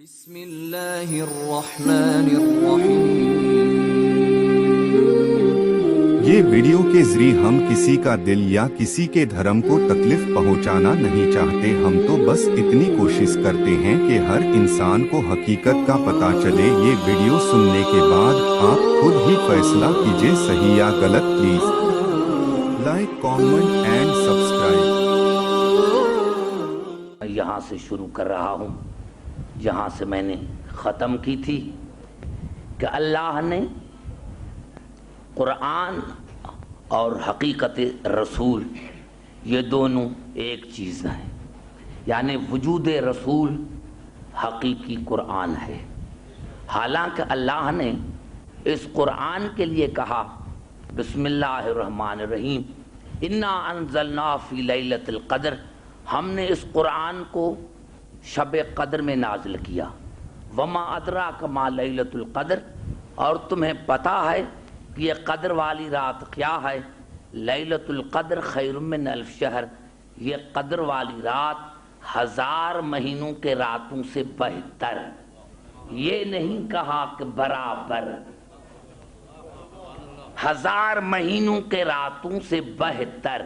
بسم اللہ الرحمن الرحیم۔ یہ ویڈیو کے ذریعے ہم کسی کا دل یا کسی کے دھرم کو تکلیف پہنچانا نہیں چاہتے، ہم تو بس اتنی کوشش کرتے ہیں کہ ہر انسان کو حقیقت کا پتہ چلے۔ یہ ویڈیو سننے کے بعد آپ خود ہی فیصلہ کیجئے صحیح یا غلط۔ Please like, comment and subscribe. یہاں سے شروع کر رہا ہوں جہاں سے میں نے ختم کی تھی کہ اللہ نے قرآن اور حقیقت رسول یہ دونوں ایک چیز ہیں، یعنی وجود رسول حقیقی قرآن ہے۔ حالانکہ اللہ نے اس قرآن کے لیے کہا بسم اللہ الرحمن الرحیم انا انزلنا فی لیلۃ القدر، ہم نے اس قرآن کو شب قدر میں نازل کیا۔ وما ادراک ما لیلۃ القدر، اور تمہیں پتہ ہے کہ یہ قدر والی رات کیا ہے؟ لیلۃ القدر خیر من الف شہر، یہ قدر والی رات 1000 مہینوں کے راتوں سے بہتر۔ یہ نہیں کہا کہ برابر، 1000 مہینوں کے راتوں سے بہتر،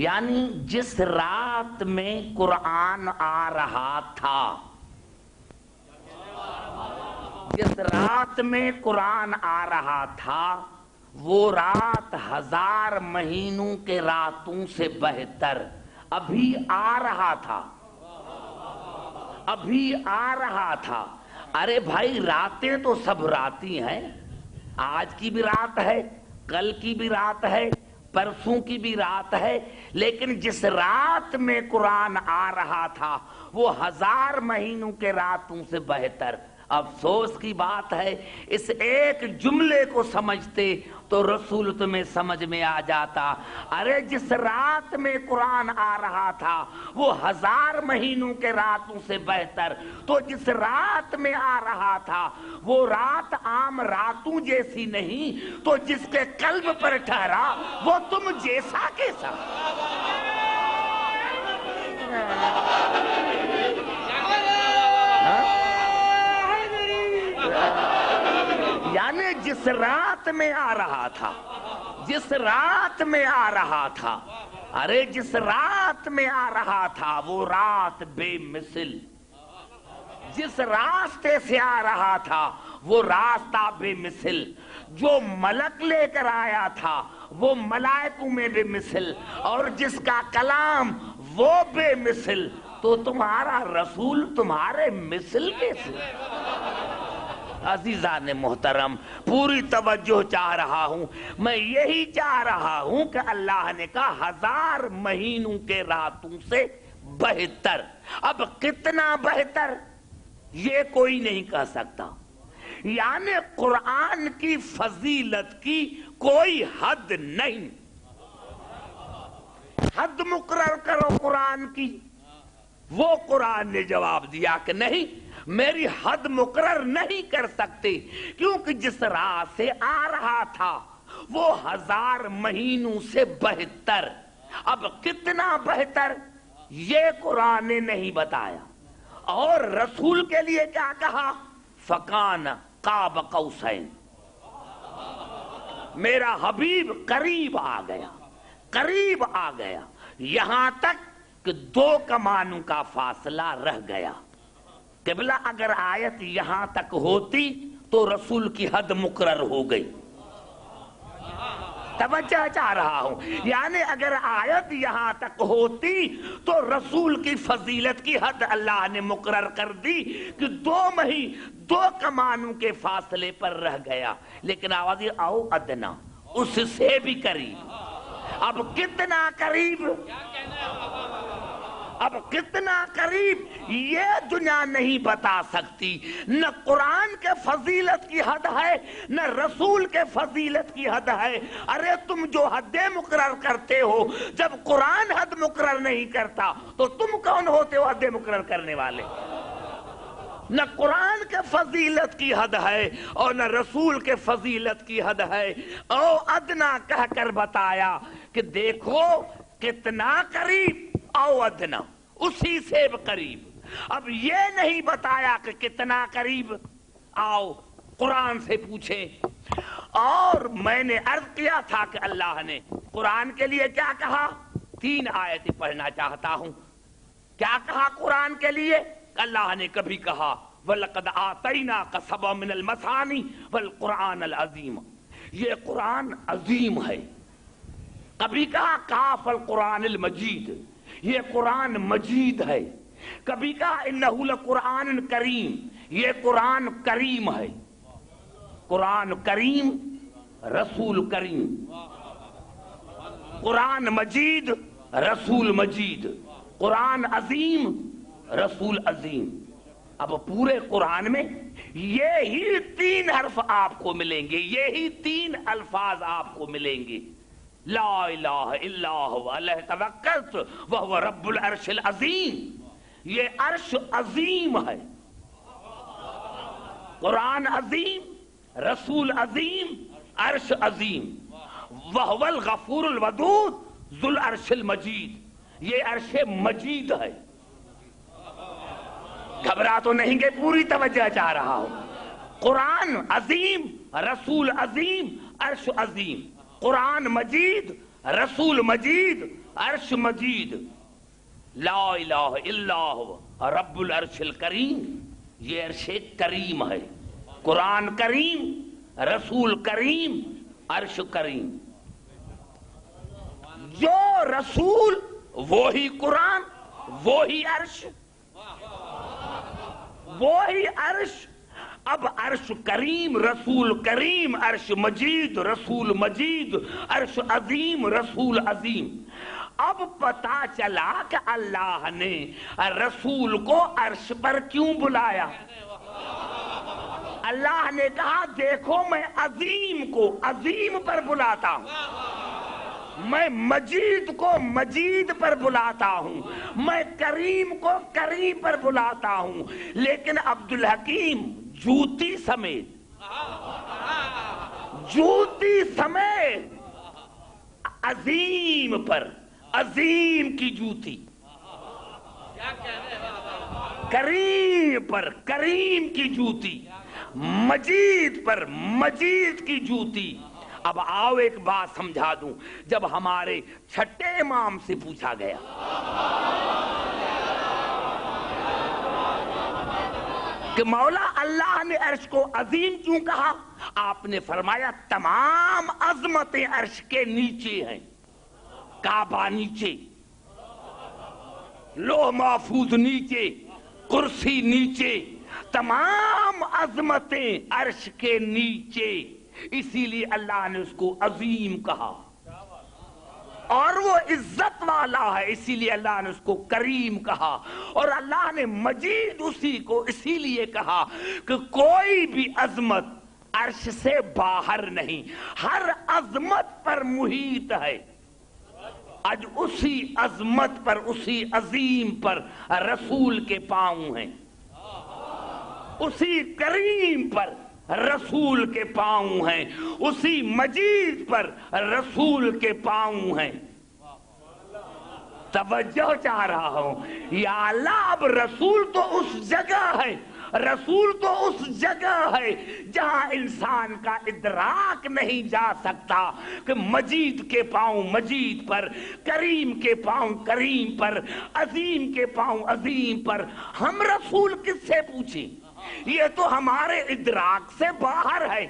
یعنی جس رات میں قرآن آ رہا تھا، جس رات میں قرآن آ رہا تھا وہ رات 1000 مہینوں کے راتوں سے بہتر ابھی آ رہا تھا، ابھی آ رہا تھا۔ ارے بھائی راتیں تو سب راتی ہیں، آج کی بھی رات ہے، کل کی بھی رات ہے، پرسوں کی بھی رات ہے، لیکن جس رات میں قرآن آ رہا تھا وہ 1000 مہینوں کے راتوں سے بہتر۔ افسوس کی بات ہے اس ایک جملے کو سمجھتے تو رسول تمہیں سمجھ میں آ جاتا۔ ارے جس رات میں قرآن آ رہا تھا وہ 1000 مہینوں کے راتوں سے بہتر، تو جس رات میں آ رہا تھا وہ رات عام راتوں جیسی نہیں، تو جس کے قلب پر ٹھہرا وہ تم جیسا کیسا۔ یعنی جس رات میں آ رہا تھا، جس رات میں آ رہا تھا، ارے جس رات میں آ رہا تھا وہ رات بے مثل، جس راستے سے آ رہا تھا وہ راستہ بے مثل، جو ملک لے کر آیا تھا وہ ملائکوں میں بے مثل، اور جس کا کلام وہ بے مثل، تو تمہارا رسول تمہارے مثل کیسے؟ عزیزان محترم پوری توجہ چاہ رہا ہوں، میں یہی چاہ رہا ہوں کہ اللہ نے کہا 1000 مہینوں کے راتوں سے بہتر۔ اب کتنا بہتر یہ کوئی نہیں کہہ سکتا، یعنی قرآن کی فضیلت کی کوئی حد نہیں۔ حد مقرر کرو قرآن کی، وہ قرآن نے جواب دیا کہ نہیں، میری حد مقرر نہیں کر سکتے، کیونکہ جس راہ سے آ رہا تھا وہ 1000 مہینوں سے بہتر۔ اب کتنا بہتر یہ قرآن نے نہیں بتایا، اور رسول کے لیے کیا کہا؟ فَكَانَ قَابَ قَوْسَيْنِ، میرا حبیب قریب آ گیا، قریب آ گیا، یہاں تک کہ 2 کمانوں کا فاصلہ رہ گیا۔ قبلہ اگر آیت یہاں تک ہوتی تو رسول کی حد مقرر ہو گئی۔ توجہ چاہ رہا ہوں، یعنی اگر آیت یہاں تک ہوتی تو رسول کی فضیلت کی حد اللہ نے مقرر کر دی کہ 2 کمانوں کے فاصلے پر رہ گیا، لیکن آواز آؤ ادنا، اس سے بھی قریب۔ اب کتنا قریب، اب کتنا قریب یہ دنیا نہیں بتا سکتی۔ نہ قرآن کے فضیلت کی حد ہے نہ رسول کے فضیلت کی حد ہے۔ ارے تم جو حدیں مقرر کرتے ہو، جب قرآن حد مقرر نہیں کرتا تو تم کون ہوتے ہو حدیں مقرر کرنے والے؟ نہ قرآن کے فضیلت کی حد ہے اور نہ رسول کے فضیلت کی حد ہے۔ او ادنا کہہ کر بتایا کہ دیکھو کتنا قریب، او ادنا اسی سے قریب۔ اب یہ نہیں بتایا کہ کتنا قریب، آؤ قرآن سے پوچھیں۔ اور میں نے عرض کیا تھا کہ اللہ نے قرآن کے لیے کیا کہا، 3 آیتیں پڑھنا چاہتا ہوں۔ کیا کہا قرآن کے لیے؟ اللہ نے کبھی کہا وَلَقَدْ آتَيْنَاكَ سَبْعًا مِنَ الْمَثَانِي وَالْقُرْآنَ الْعَظِيمَ، یہ قرآن عظیم ہے۔ کبھی کہا کاف القرآن المجید، یہ قرآن مجید ہے۔ کبھی کہا انہ لقرآن کریم، یہ قرآن کریم ہے۔ قرآن کریم، رسول کریم، قرآن مجید، رسول مجید، قرآن عظیم، رسول عظیم۔ اب پورے قرآن میں یہی 3 حرف آپ کو ملیں گے، یہی 3 الفاظ آپ کو ملیں گے، لا الہ الا هو علیہ توکلت وہو رب العرش العظیم۔ یہ عرش عظیم ہے، قرآن عظیم، رسول عظیم، عرش عظیم۔ وہو الغفور الودود ذو العرش المجید، یہ عرش مجید ہے۔ گھبرا تو نہیں کہ پوری توجہ چاہ رہا ہوں۔ قرآن عظیم، رسول عظیم، عرش عظیم، قرآن مجید، رسول مجید، عرش مجید، لا الہ الا هو رب العرش الکریم، یہ عرش کریم ہے۔ قرآن کریم، رسول کریم، عرش کریم۔ جو رسول وہی قرآن، وہی عرش، وہی عرش۔ اب عرش کریم، رسول کریم، عرش مجید، رسول مجید، عرش عظیم، رسول عظیم۔ اب پتا چلا کہ اللہ نے رسول کو عرش پر کیوں بلایا۔ اللہ نے کہا دیکھو میں عظیم کو عظیم پر بلاتا ہوں، میں مجید کو مجید پر بلاتا ہوں، میں کریم کو کریم پر بلاتا ہوں۔ لیکن عبدالحکیم جوتی سمیت، جوتی سمیت عظیم پر، عظیم کی جوتی، کریم پر کریم کی جوتی، مجید پر مجید کی جوتی۔ اب آؤ ایک بات سمجھا دوں، جب ہمارے چھٹے امام سے پوچھا گیا کہ مولا اللہ نے عرش کو عظیم کیوں کہا، آپ نے فرمایا تمام عظمتیں عرش کے نیچے ہیں، کعبہ نیچے، لوح محفوظ نیچے، کرسی نیچے، تمام عظمتیں عرش کے نیچے، اسی لیے اللہ نے اس کو عظیم کہا۔ اور وہ عزت والا ہے، اسی لیے اللہ نے اس کو کریم کہا۔ اور اللہ نے مجید اسی کو اسی لیے کہا کہ کوئی بھی عظمت عرش سے باہر نہیں، ہر عظمت پر محیط ہے۔ آج اسی عظمت پر، اسی عظیم پر رسول کے پاؤں ہیں، اسی کریم پر رسول کے پاؤں ہیں، اسی مجید پر رسول کے پاؤں ہیں۔ توجہ چاہ رہا ہوں، یا اللہ اب رسول تو اس جگہ ہے، رسول تو اس جگہ ہے جہاں انسان کا ادراک نہیں جا سکتا کہ مجید کے پاؤں مجید پر، کریم کے پاؤں کریم پر، عظیم کے پاؤں عظیم پر۔ ہم رسول کس سے پوچھیں؟ یہ تو ہمارے ادراک سے باہر ہے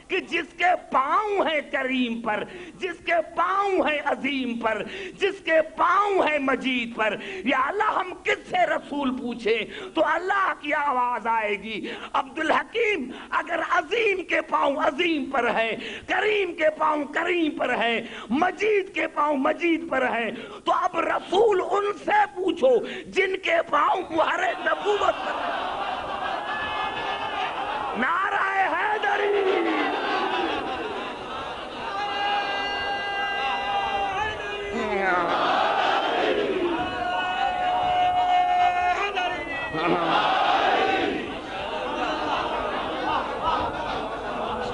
کہ جس کے پاؤں ہیں کریم پر، جس کے پاؤں ہیں عظیم پر، جس کے پاؤں ہیں مجید پر، یا اللہ ہم کس سے رسول پوچھیں؟ تو اللہ کی آواز آئے گی، عبدالحکیم اگر عظیم کے پاؤں عظیم پر ہے، کریم کے پاؤں کریم پر ہے، مجید کے پاؤں مجید پر ہے، تو اب رسول ان سے پوچھو جن کے پاؤں مہر نبوت پر ہے۔ نعرہ حیدری،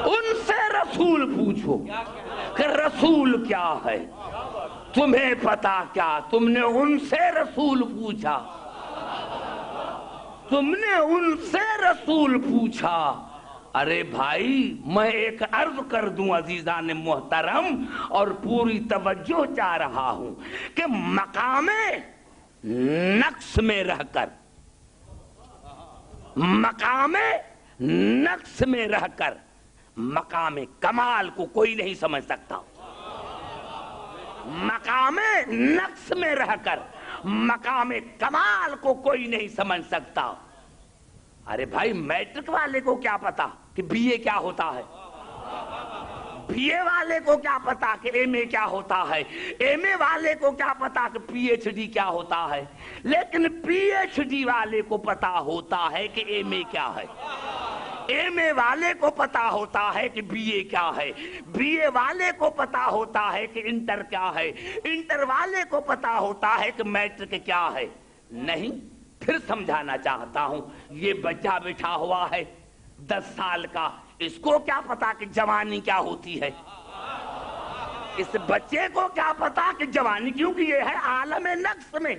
ان سے رسول پوچھو کہ رسول کیا ہے، تمہیں پتا کیا؟ تم نے ان سے رسول پوچھا، تم نے ان سے رسول پوچھا. ارے بھائی میں ایک عرض کر دوں عزیزان محترم اور پوری توجہ چاہ رہا ہوں کہ مقام نقص میں رہ کر مقام کمال کو کوئی نہیں سمجھ سکتا. مقام نقص میں رہ کر مقام کمال کو کوئی نہیں سمجھ سکتا. ارے بھائی میٹرک والے کو کیا پتا کہ بی اے کیا ہوتا ہے؟ بی اے والے کو کیا پتا کہ ایم اے کیا ہوتا ہے؟ ایم اے والے کو کیا پتا کہ پی ایچ ڈی کیا ہوتا ہے؟ لیکن پی ایچ ڈی والے کو پتا ہوتا ہے کہ ایم اے کیا ہے. ایم اے والے کو پتا ہوتا ہے کہ بی اے کیا ہے. بی اے والے کو پتا ہوتا ہے کہ انٹر کیا ہے. انٹر والے کو پتا ہوتا ہے کہ میٹرک کیا ہے. نہیں، پھر سمجھانا چاہتا ہوں. یہ بچہ بٹھا ہوا ہے 10 سال کا، اس کو کیا پتا کہ جوانی کیا ہوتی ہے؟ اس بچے کو کیا پتا کہ جوانی، کیونکہ یہ ہے عالم نقص میں،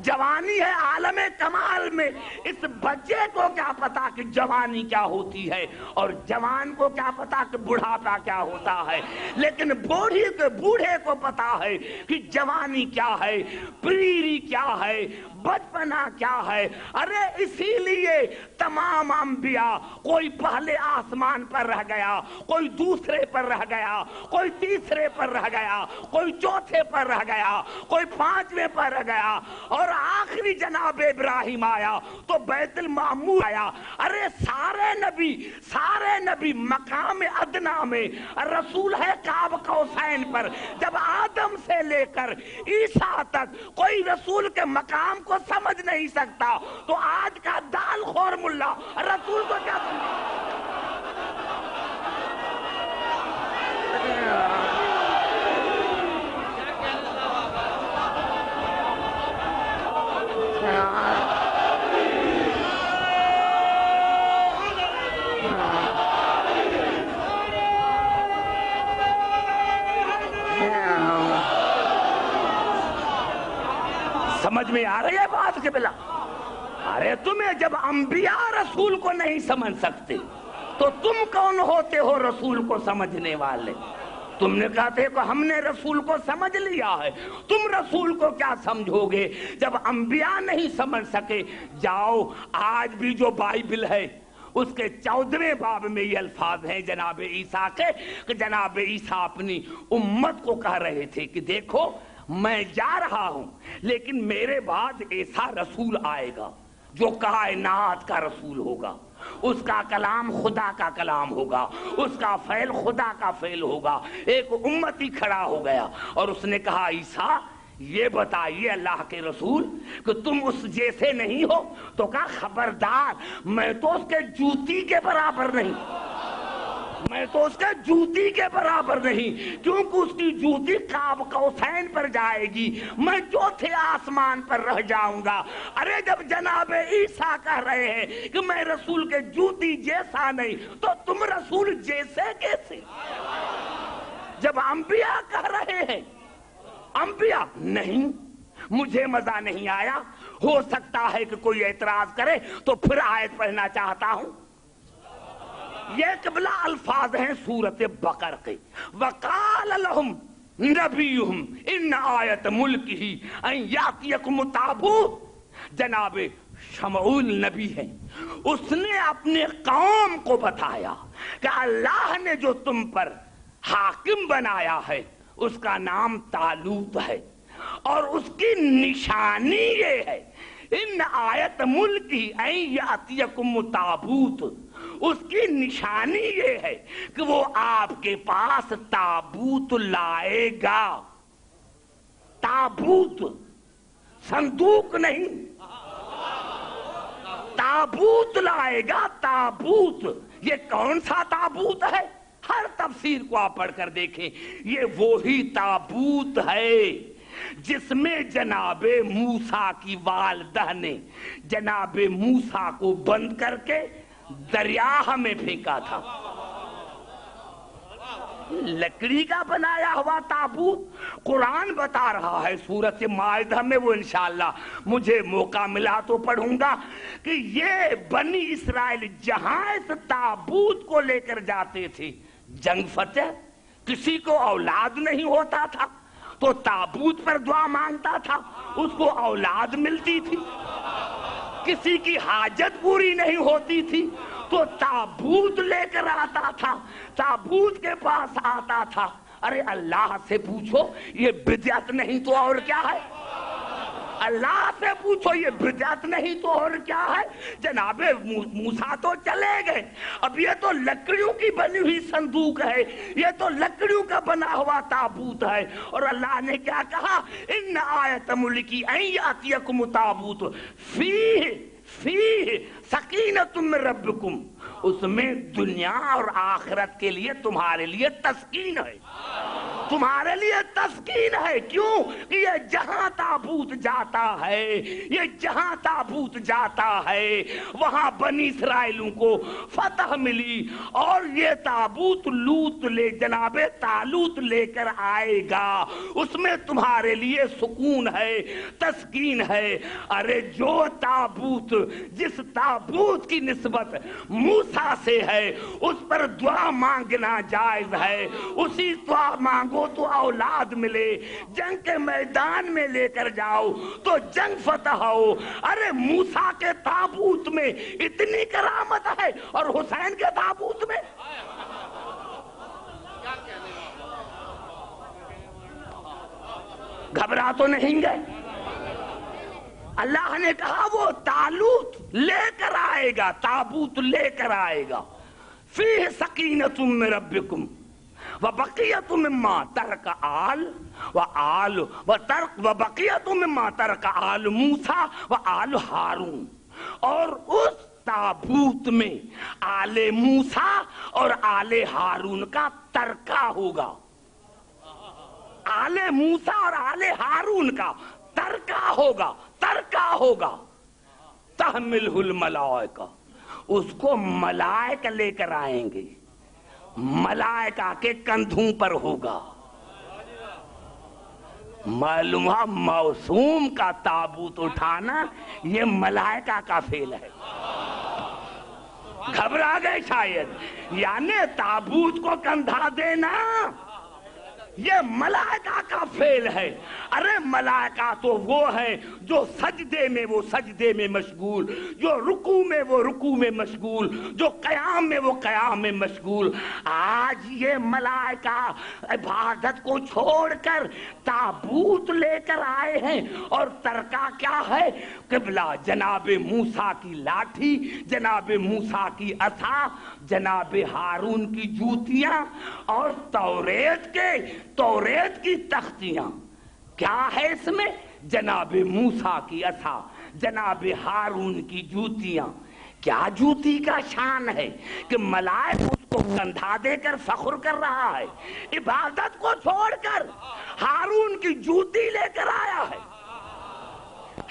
جوانی ہے عالم کمال میں. اس بچے کو کیا پتا کہ جوانی کیا ہوتی ہے، اور جوان کو کیا پتا کہ بڑھاپا کیا ہوتا ہے. لیکن بوڑھے کو پتا ہے کہ جوانی کیا ہے، پیری کیا ہے، بچپنا کیا ہے. ارے اسی لیے تمام انبیاء، کوئی پہلے آسمان پر رہ گیا، کوئی دوسرے پر رہ گیا، کوئی تیسرے پر رہ گیا، کوئی چوتھے پر رہ گیا، کوئی 5ویں پر رہ گیا، اور آخری جناب ابراہیم آیا تو بیت المعمور آیا. ارے سارے نبی مقام ادنا میں. رسول ہے قاب قوسین پر. جب آدم سے لے کر عیسیٰ تک کوئی رسول کے مقام کو سمجھ نہیں سکتا تو آج کا دال خور ملا رسول کو کیا سمجھ میں آ رہی ہے بات کے بلا؟ ارے تمہیں جب انبیاء رسول کو نہیں سمجھ سکتے تو تم کون ہوتے ہو رسول کو سمجھنے والے؟ تم نے کہتے کہ ہم نے رسول کو سمجھ لیا ہے. تم رسول کو کیا سمجھو گے جب انبیاء نہیں سمجھ سکے؟ جاؤ، آج بھی جو بائبل ہے اس کے 14ویں باب میں یہ الفاظ ہیں جناب عیسیٰ کے کہ جناب عیسیٰ اپنی امت کو کہہ رہے تھے کہ دیکھو میں جا رہا ہوں لیکن میرے بعد ایسا رسول آئے گا جو کائنات کا رسول ہوگا. اس کا کلام خدا کا کلام ہوگا، اس کا فعل خدا کا فعل ہوگا. ایک امتی کھڑا ہو گیا اور اس نے کہا عیسیٰ یہ بتائیے اللہ کے رسول کہ تم اس جیسے نہیں ہو؟ تو کہا خبردار، میں تو اس کے جوتی کے برابر نہیں، میں تو اس کے جوتی کے برابر نہیں، کیونکہ اس کی جوتی قاب قوسین پر جائے گی، میں چوتھے آسمان پر رہ جاؤں گا. ارے جب جناب عیسیٰ کہہ رہے ہیں کہ میں رسول کے جوتی جیسا نہیں تو تم رسول جیسے کیسے؟ جب انبیاء کہہ رہے ہیں، انبیاء نہیں، مجھے مزہ نہیں آیا. ہو سکتا ہے کہ کوئی اعتراض کرے تو پھر آیت پڑھنا چاہتا ہوں. یہ قبلہ الفاظ ہیں سورت بقر کے. وقال لهم نبیہم ان آیت ملکہ ان یاتیکم تابوت. جناب شمعون نبی ہیں، اس نے اپنے قوم کو بتایا کہ اللہ نے جو تم پر حاکم بنایا ہے اس کا نام طالوت ہے، اور اس کی نشانی یہ ہے ان آیت ملکی ان یاتیکم تابوت. اس کی نشانی یہ ہے کہ وہ آپ کے پاس تابوت لائے گا. تابوت، صندوق نہیں، تابوت لائے گا. تابوت، یہ کون سا تابوت ہے؟ ہر تفسیر کو آپ پڑھ کر دیکھیں. یہ وہی تابوت ہے جس میں جناب موسیٰ کی والدہ نے جناب موسیٰ کو بند کر کے دریا میں پھینکا تھا. لکڑی کا بنایا ہوا تابوت؟ قرآن بتا رہا ہے سورۃ مائدہ میں، وہ انشاءاللہ مجھے موقع ملا تو پڑھوں گا، کہ یہ بنی اسرائیل جہاں اس تابوت کو لے کر جاتے تھے جنگ فتح، کسی کو اولاد نہیں ہوتا تھا تو تابوت پر دعا مانگتا تھا، اس کو اولاد ملتی تھی، کسی کی حاجت پوری نہیں ہوتی تھی تو تابوت لے کر آتا تھا، تابوت کے پاس آتا تھا۔ ارے اللہ سے پوچھو یہ بدعت نہیں تو اور کیا ہے؟ اللہ سے پوچھو یہ بدعت نہیں تو اور کیا ہے؟ جناب موسیٰ تو چلے گئے، اب یہ تو لکڑیوں کی بنی ہوئی صندوق ہے، یہ تو لکڑیوں کا بنا ہوا تابوت ہے، اور اللہ نے کیا کہا؟ ان آیت ملکی ان یاتیکم تابوت فیہ سکینۃ من ربکم، اس میں دنیا اور آخرت کے لیے تمہارے لیے تسکین ہے، تمہارے لیے تسکین ہے۔ کیوں کہ یہ جہاں تابوت جاتا ہے، یہ جہاں تابوت جاتا ہے وہاں بنی اسرائیلوں کو فتح ملی، اور یہ تابوت جناب طالوت لے کر آئے گا، اس میں تمہارے لیے سکون ہے، تسکین ہے۔ ارے جو تابوت، جس تابوت کی نسبت موسیٰ سے ہے اس پر دعا مانگنا جائز ہے، اسی دعا مانگو تو اولاد ملے، جنگ کے میدان میں لے کر جاؤ تو جنگ فتح ہو۔ ارے موسیٰ کے تابوت میں اتنی کرامت ہے اور حسین کے تابوت میں گھبرا تو نہیں گئے؟ اللہ نے کہا وہ طالوت لے کر آئے گا، تابوت لے کر آئے گا، فیہ سکینۃ من ربکم وبقیۃ مما ترک آل موسیٰ وآل ہارون، اور اس تابوت میں آل موسیٰ اور آل ہارون کا ترکہ ہوگا، آل موسیٰ اور آل ہارون کا ترکہ ہوگا، ترکہ ہوگا۔ تحملہ الملائکہ، اس کو ملائکہ لے کر آئیں گے، ملائکہ کے کندھوں پر ہوگا۔ معلوم ہے معصوم کا تابوت اٹھانا یہ ملائکہ کا فعل ہے۔ گھبرا گئے شاید، یعنی تابوت کو کندھا دینا یہ ملائکہ کا فعل ہے۔ ارے ملائکہ تو وہ ہیں جو سجدے میں وہ سجدے میں مشغول، جو رکوع میں وہ رکوع میں مشغول، جو قیام میں وہ قیام میں مشغول۔ آج یہ ملائکہ عبادت کو چھوڑ کر تابوت لے کر آئے ہیں، اور ترکہ کیا ہے؟ قبلہ جناب موسیٰ کی لاٹھی، جناب موسیٰ کی عصا، جناب ہارون کی جوتیاں، اور توریت کی تختیاں۔ کیا ہے اس میں؟ جناب موسیٰ کی عصا، جناب ہارون کی جوتیاں۔ کیا جوتی کا شان ہے کہ ملائک اس کو کندھا دے کر فخر کر رہا ہے، عبادت کو چھوڑ کر ہارون کی جوتی لے کر آیا ہے،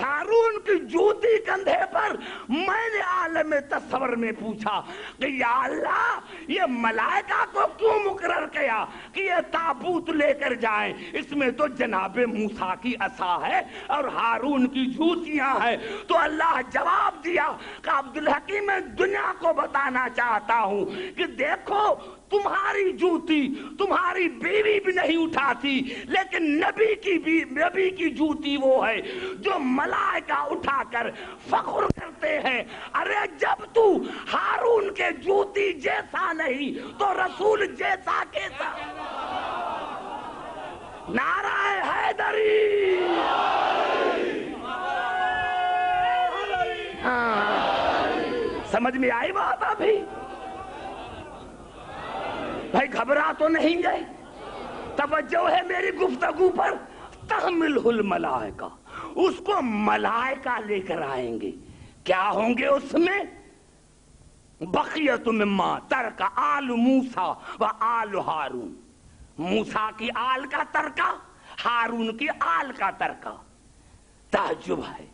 ہارون کی جوتی کندھے پر۔ میں نے عالم تصور میں پوچھا کہ یا اللہ یہ ملائکہ کو کیوں مقرر کیا کہ یہ تابوت لے کر جائیں؟ اس میں تو جناب موسیٰ کی عصا ہے اور ہارون کی جوتیاں ہیں۔ تو اللہ جواب دیا کہ عبدالحکیم میں دنیا کو بتانا چاہتا ہوں کہ دیکھو تمہاری جوتی تمہاری بیوی بھی نہیں اٹھاتی، لیکن نبی کی جوتی وہ ہے جو ملائکہ اٹھا کر فخر کرتے ہیں۔ ارے جب تو ہارون کے جوتی جیسا نہیں تو رسول جیسا کیسا؟ نعرہ حیدری! سمجھ میں آئی بات ابھی؟ بھائی گھبرا تو نہیں گئے؟ توجہ ہے میری گفتگو پر۔ تحملہ الملائکہ، اس کو ملائکہ لے کر آئیں گے۔ کیا ہوں گے اس میں؟ بقیۃ مما ترک آل موسیٰ و آل ہارون، موسیٰ کی آل کا ترکہ، ہارون کی آل کا ترکہ۔ تعجب ہے،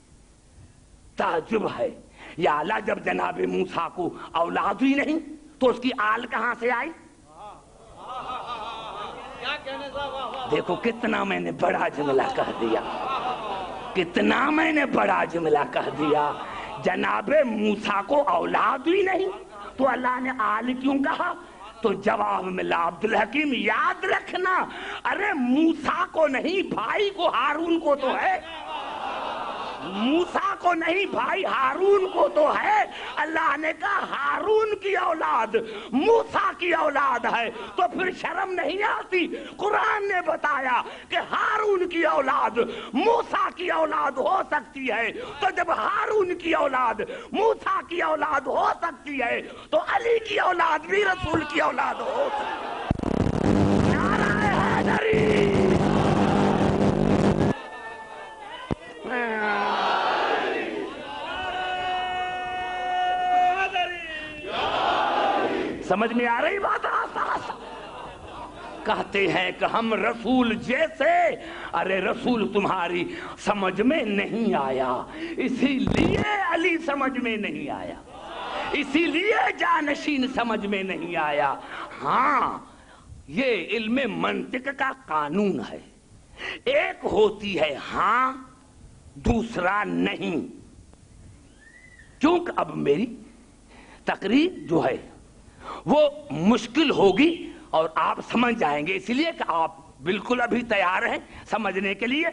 تعجب ہے، یا اللہ جب جناب موسیٰ کو اولاد ہی نہیں تو اس کی آل کہاں سے آئی؟ دیکھو کتنا میں نے بڑا جملہ کہہ دیا، کتنا میں نے بڑا جملہ کہہ دیا۔ جناب موسیٰ کو اولاد ہی نہیں تو اللہ نے آل کیوں کہا؟ تو جواب ملا عبدالحکیم یاد رکھنا، ارے موسیٰ کو نہیں بھائی کو، ہارون کو تو ہے، موسیٰ کو نہیں بھائی ہارون کو تو ہے۔ اللہ نے کہا ہارون کی اولاد موسیٰ کی اولاد ہے، تو پھر شرم نہیں آتی؟ قرآن نے بتایا کہ ہارون کی اولاد موسیٰ کی اولاد ہو سکتی ہے، تو جب ہارون کی اولاد موسیٰ کی اولاد ہو سکتی ہے تو علی کی اولاد بھی رسول کی اولاد ہو سکتی ہے۔ نعرہ حیدری! سمجھ میں آ رہی بات؟ کہتے ہیں کہ ہم رسول جیسے، ارے رسول تمہاری سمجھ میں نہیں آیا، اسی لیے علی سمجھ میں نہیں آیا، اسی لیے جانشین سمجھ میں نہیں آیا۔ ہاں یہ علم منطق کا قانون ہے، ایک ہوتی ہے ہاں، دوسرا نہیں۔ کیونکہ اب میری تقریر جو ہے وہ مشکل ہوگی اور آپ سمجھ جائیں گے، اس لیے کہ آپ بالکل ابھی تیار ہیں سمجھنے کے لیے۔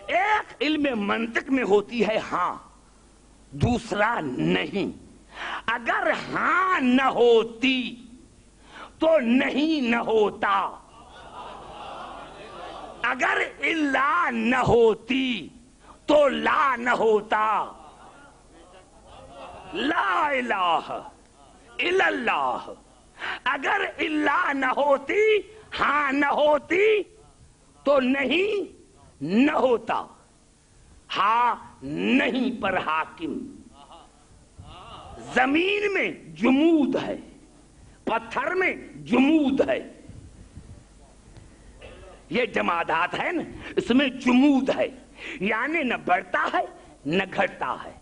ایک علم منطق میں ہوتی ہے ہاں، دوسرا نہیں۔ اگر ہاں نہ ہوتی تو نہیں نہ ہوتا، اگر الا نہ ہوتی تو لا نہ ہوتا۔ لا الہ الا اللہ، اگر الا نہ ہوتی، ہاں نہ ہوتی تو نہیں نہ ہوتا۔ ہاں نہیں پر حاکم، زمین میں جمود ہے، پتھر میں جمود ہے، یہ جمادات ہے نا، اس میں جمود ہے، یعنی نہ بڑھتا ہے نہ گھٹتا ہے۔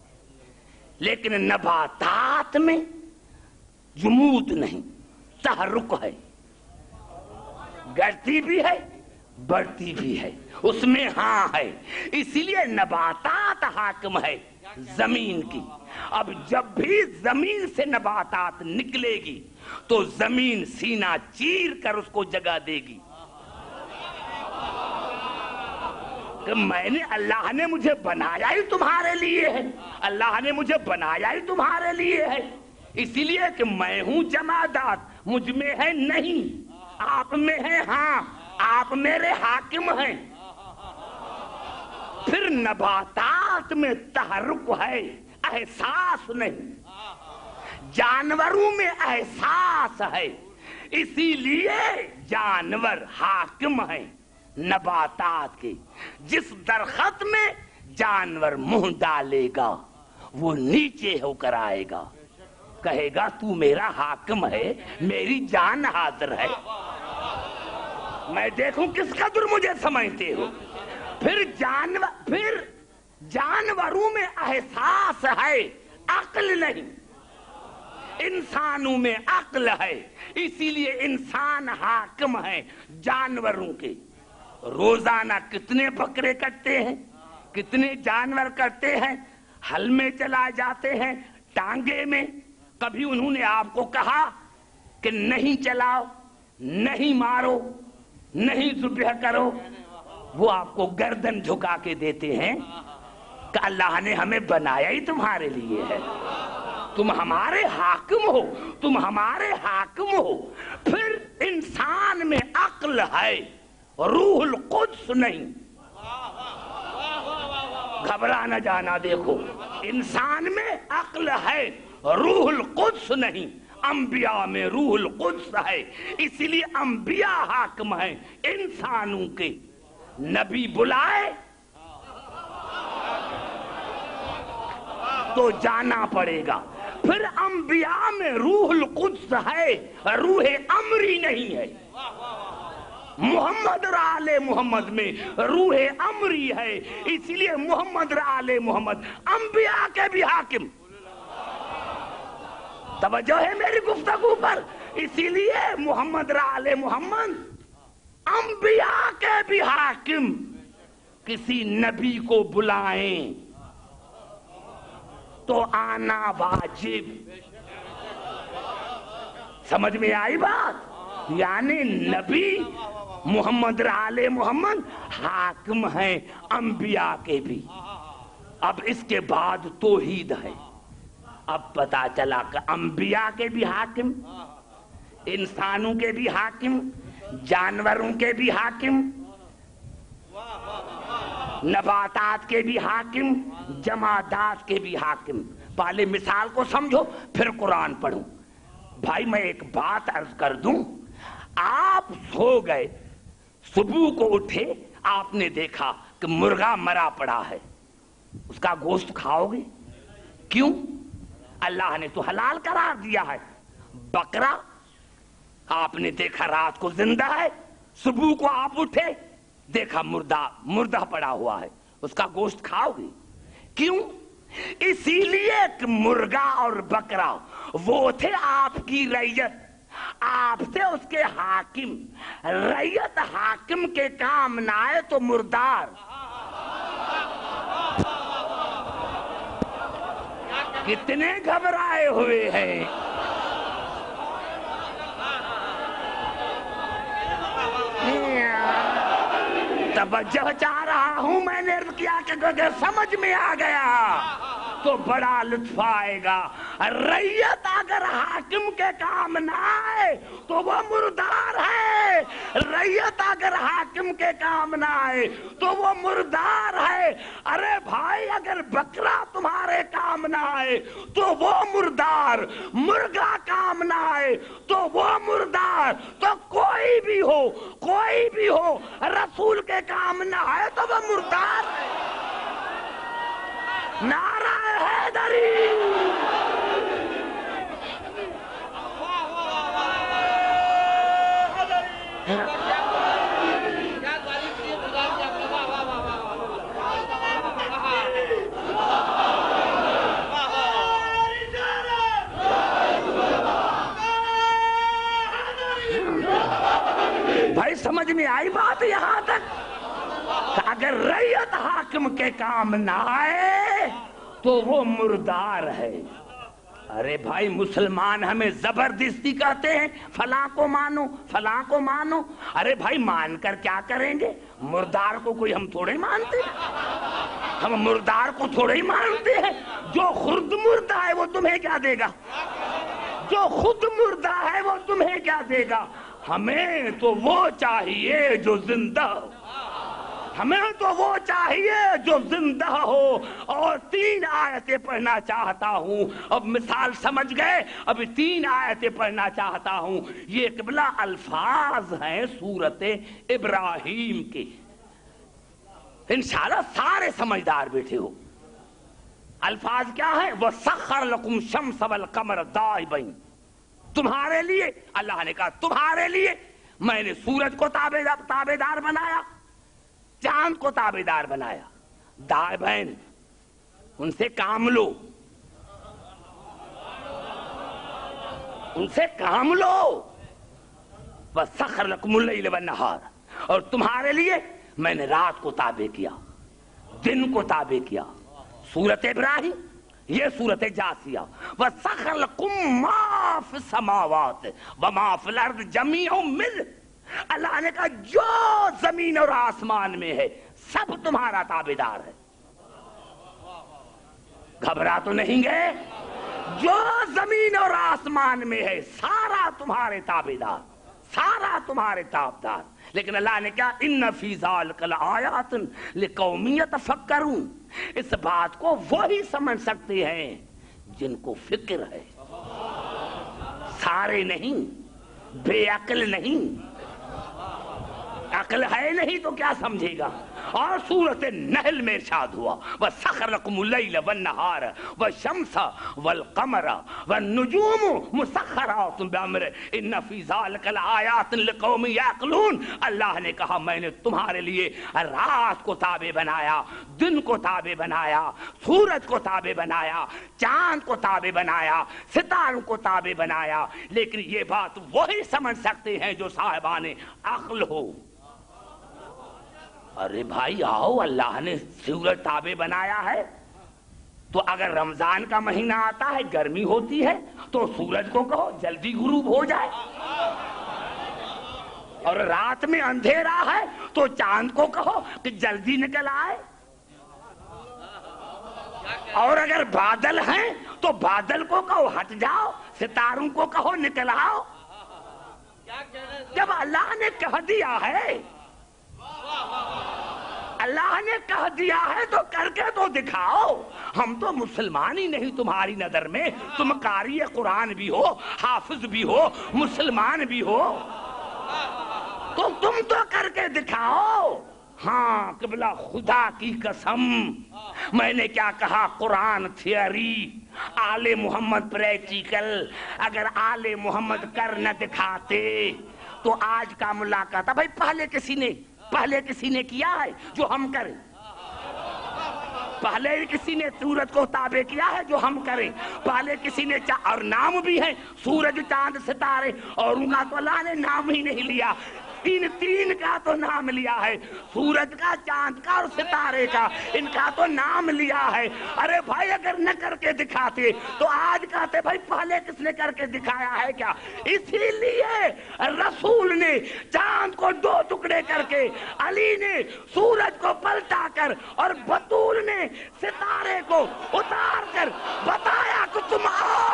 لیکن نباتات میں جمود نہیں، تحرک ہے، گڑتی بھی ہے بڑھتی بھی ہے، اس میں ہاں ہے، اسی لیے نباتات حاکم ہے زمین کی۔ اب جب بھی زمین سے نباتات نکلے گی تو زمین سینہ چیر کر اس کو جگہ دے گی کہ میں نے، اللہ نے مجھے بنایا ہی تمہارے لیے ہے، اللہ نے مجھے بنایا ہی تمہارے لیے ہے، اسی لیے کہ میں ہوں جمادات، مجھ میں ہے نہیں، آپ میں ہے ہاں، آپ میرے حاکم ہیں۔ پھر نباتات میں تحرک ہے، احساس نہیں، جانوروں میں احساس ہے، اسی لیے جانور حاکم ہیں نباتات کے۔ جس درخت میں جانور منہ ڈالے گا وہ نیچے ہو کر آئے گا، کہے گا تو میرا حاکم ہے، میری جان حاضر ہے، میں دیکھوں کس قدر مجھے سمجھتے ہو۔ پھر جانوروں میں احساس ہے، عقل نہیں، انسانوں میں عقل ہے، اسی لیے انسان حاکم ہے جانوروں کے۔ روزانہ کتنے بکرے کٹتے ہیں، کتنے جانور کٹتے ہیں، ہل میں چلا جاتے ہیں، ٹانگے میں۔ کبھی انہوں نے آپ کو کہا کہ نہیں چلاؤ، نہیں مارو، نہیں ذبح کرو؟ وہ آپ کو گردن جھکا کے دیتے ہیں کہ اللہ نے ہمیں بنایا ہی تمہارے لیے ہے، تم ہمارے حاکم ہو، تم ہمارے حاکم ہو۔ پھر انسان میں عقل ہے، روح القدس نہیں، گھبرا نہ جانا، دیکھو انسان میں عقل ہے، روح القدس نہیں، انبیاء میں روح القدس ہے، اسی لیے انبیاء حاکم ہیں انسانوں کے۔ نبی بلائے تو جانا پڑے گا۔ پھر انبیاء میں روح القدس ہے، روح امری نہیں ہے۔ محمد اور آل محمد میں روح امری ہے، اسی لیے محمد اور آل محمد انبیاء کے بھی حاکم۔ توجہ ہے میری گفتگو پر؟ اسی لیے محمد اور آل محمد انبیاء کے بھی حاکم کسی نبی کو بلائیں تو آنا واجب. سمجھ میں آئی بات؟ یعنی نبی محمد آل محمد حاکم ہیں انبیاء کے بھی. اب اس کے بعد توحید ہے. اب پتا چلا کہ انبیاء کے بھی حاکم، انسانوں کے بھی حاکم، جانوروں کے بھی حاکم، نباتات کے بھی حاکم، جمادات کے بھی حاکم. پہلے مثال کو سمجھو پھر قرآن پڑھو. بھائی میں ایک بات عرض کر دوں، آپ سو گئے، صبح کو اٹھے، آپ نے دیکھا کہ مرغا مرا پڑا ہے، اس کا گوشت کھاؤ گے؟ کیوں؟ اللہ نے تو حلال قرار دیا ہے. بکرا آپ نے دیکھا رات کو زندہ ہے، صبح کو آپ اٹھے دیکھا مردہ پڑا ہوا ہے، اس کا گوشت کھاؤ گے؟ کیوں؟ اسی لیے کہ مرغا اور بکرا وہ تھے آپ کی رعیت، آپ سے اس کے حاکم. رعیت حاکم کے کام نہ آئے تو مردار. کتنے گھبرائے ہوئے ہیں. توجہ چاہ رہا ہوں، میں نے عرض کیا کہ اگر سمجھ میں آ گیا تو بڑا لطف آئے گا. رعیت اگر حاکم کے کام نہ آئے تو وہ مردار ہے. رعیت اگر حاکم کے کام نہ آئے تو وہ مردار ہے. ارے بھائی اگر بکرا تمہارے کام نہ آئے تو وہ مردار، مرغا کام نہ آئے تو وہ مردار. تو کوئی بھی ہو رسول کے کام نہ آئے تو وہ مردار ہے. نعرہ حیدری. بھائی سمجھ میں آئی بات یہاں تک کہ اگر رعیت حاکم کے کام نہ آئے تو وہ مردار ہے. ارے بھائی مسلمان ہمیں زبردستی کرتے ہیں فلاں کو مانو فلاں کو مانو. ارے بھائی مان کر کیا کریں گے؟ مردار کو کوئی ہم تھوڑے مانتے ہیں، ہم مردار کو تھوڑے ہی مانتے ہیں. جو خود مردہ ہے وہ تمہیں کیا دے گا؟ جو خود مردہ ہے وہ تمہیں کیا دے گا؟ ہمیں تو وہ چاہیے جو زندہ ہو، ہمیں تو وہ چاہیے جو زندہ ہو. اور 3 آیتیں پڑھنا چاہتا ہوں. اب مثال سمجھ گئے، اب 3 آیتیں پڑھنا چاہتا ہوں. یہ قبلہ الفاظ ہیں سورت ابراہیم کے. انشاءاللہ سارے سمجھدار بیٹھے ہو. الفاظ کیا ہیں؟ وَسَخَّرَ لَكُمْ الشَّمْسَ وَالْقَمَرَ دَائِبَيْنِ. تمہارے لیے، اللہ نے کہا تمہارے لیے میں نے سورج کو تابعدار بنایا، چاند کو تابعدار بنایا. دائبین، ان سے کام لو، ان سے کام لو. وَسَخَّرَ لَكُمُ اللَّيْلَ وَالنَّهَارَ. اور تمہارے لیے میں نے رات کو تابع کیا، دن کو تابع کیا. سورت ابراہیم، یہ سورت جاسیہ. وَسَخَّرَ لَكُم مَّا فِي السَّمَاوَاتِ وَمَا فِي الْأَرْضِ جَمِيعًا مِّنْهُ. اللہ نے کہا جو زمین اور آسمان میں ہے سب تمہارا تابعدار ہے. گھبرا تو نہیں گئے؟ جو زمین اور آسمان میں ہے سارا تمہارے تابعدار، سارا تمہارے تابعدار. لیکن اللہ نے کہا ان فی ذالک لآیات لقوم یتفکرون. اس بات کو وہی سمجھ سکتے ہیں جن کو فکر ہے، سارے نہیں، بے عقل نہیں. عقل ہے نہیں تو کیا سمجھے گا؟ اور سورت نحل میں ارشاد ہوا وَسَخَّرَ لَكُمُ اللَّيْلَ وَالنَّهَارَ وَالشَّمْسَ وَالْقَمَرَ وَالنُّجُومُ مُسَخَّرَاتٌ بِأَمْرِهِ إِنَّ فِي ذَلِكَ لَآيَاتٍ لِقَوْمٍ يَعْقِلُونَ. اللہ نے کہا میں نے تمہارے لیے رات کو تابع بنایا، دن کو تابع بنایا، سورج کو تابع بنایا، چاند کو تابع بنایا، ستاروں کو تابع بنایا. لیکن یہ بات وہی سمجھ سکتے ہیں جو صاحبان عقل ہو. ارے بھائی آؤ، اللہ نے سورج تابع بنایا ہے، تو اگر رمضان کا مہینہ آتا ہے گرمی ہوتی ہے تو سورج کو کہو جلدی غروب ہو جائے، اور رات میں اندھیرا ہے تو چاند کو کہو کہ جلدی نکل آئے، اور اگر بادل ہیں تو بادل کو کہو ہٹ جاؤ، ستاروں کو کہو نکل آؤ۔ جب اللہ نے کہہ دیا ہے، اللہ نے کہہ دیا ہے تو کر کے تو دکھاؤ۔ ہم تو مسلمان ہی نہیں تمہاری نظر میں، تم قاری قرآن بھی ہو، حافظ بھی ہو، مسلمان بھی ہو، تو تم تو کر کے دکھاؤ۔ ہاں قبلہ خدا کی قسم، میں نے کیا کہا، قرآن تھیوری، آل محمد پریکٹیکل۔ اگر آل محمد کر نہ دکھاتے تو آج کا ملاقات، بھائی پہلے کسی نے کیا ہے جو ہم کریں؟ پہلے کسی نے سورج کو تابع کیا ہے جو ہم کریں؟ پہلے کسی نے اور نام بھی ہے، سورج چاند ستارے، اور ان کا تو اللہ نے نام ہی نہیں لیا، تین کا تو نام لیا ہے، سورج کا، چاند کا اور ستارے کا، ان کا تو نام لیا ہے۔ ارے بھائی اگر نہ کر کے دکھاتے تو آج کہتے بھائی پہلے کس نے کر کے دکھایا ہے کیا؟ اسی لیے رسول نے چاند کو 2 ٹکڑے کر کے، علی نے سورج کو پلٹا کر، اور بطول نے ستارے کو اتار کر بتایا کہ تم آؤ